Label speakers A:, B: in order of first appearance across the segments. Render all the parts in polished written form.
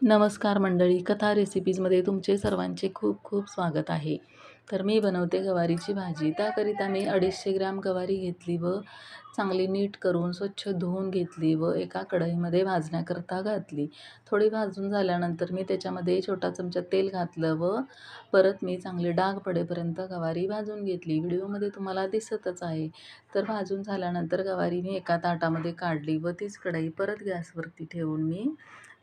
A: नमस्कार मंडळी, कथा रेसिपीजमध्ये तुमचे सर्वांचे खूप खूप स्वागत आहे. तर मी बनवते गवारीची भाजी. त्याकरिता मी 250 ग्रॅम गवारी घेतली व चांगली नीट करून स्वच्छ धुवून घेतली व एका कढईमध्ये भाजण्याकरता घातली. थोडी भाजून झाल्यानंतर मी त्याच्यामध्ये छोटा चमचा तेल घातलं व परत मी चांगले डाग पडेपर्यंत गवारी भाजून घेतली. व्हिडिओमध्ये तुम्हाला दिसतच आहे. तर भाजून झाल्यानंतर गवारी मी एका ताटामध्ये काढली व तीच कढई परत गॅसवरती ठेवून मी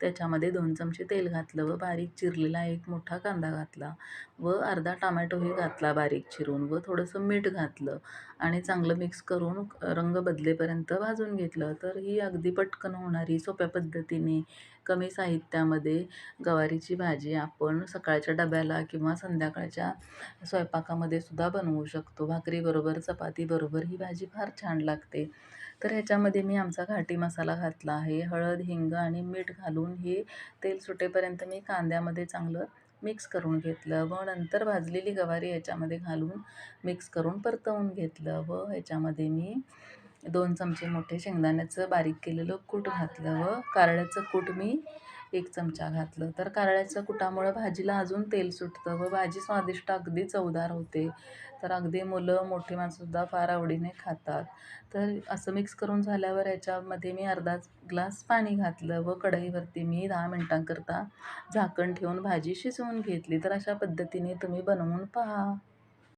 A: त्याच्यामध्ये 2 चमचे तेल घातलं व बारीक चिरलेला एक मोठा कांदा घातला व अर्धा टोमॅटोही घातला बारीक चिरून व थोडंसं मीठ घातलं आणि चांगलं मिक्स करून रंग बदलेपर्यंत भाजून घेतलं. तर ही अगदी पटकन होणारी सोप्या पद्धतीने कमी साहित्यामध्ये गवारीची भाजी आपण सकाळच्या डब्याला किंवा संध्याकाळच्या स्वयंपाकामध्ये सुद्धा बनवू शकतो. भाकरीबरोबर, चपातीबरोबर ही भाजी फार छान लागते. तर ह्याच्यामध्ये मी आमचा घाटी मसाला घातला आहे. हळद, हिंग आणि मीठ घालून हे तेल सुटेपर्यंत मी कांद्यामध्ये चांगलं मिक्स करून घेतलं व नंतर भाजलेली गवारी याच्यामध्ये घालून मिक्स करून परतवून घेतलं व ह्याच्यामध्ये मी 2 चमचे मोठे शेंगदाण्याचं बारीक केलेलं कूट घातलं व कारळ्याचं कूट मी 1 चमचा घातलं. तर कारळ्याच्या कुटामुळं भाजीला अजून तेल सुटतं व भाजी स्वादिष्ट अगदी चवदार होते. तर अगदी मुलं, मोठी माणसंसुद्धा फार आवडीने खातात. तर असं मिक्स करून झाल्यावर याच्यामध्ये मी अर्धा ग्लास पाणी घातलं व कढईवरती मी 10 मिनिटांकरता झाकण ठेवून भाजी शिजवून घेतली. तर अशा पद्धतीने तुम्ही बनवून पहा.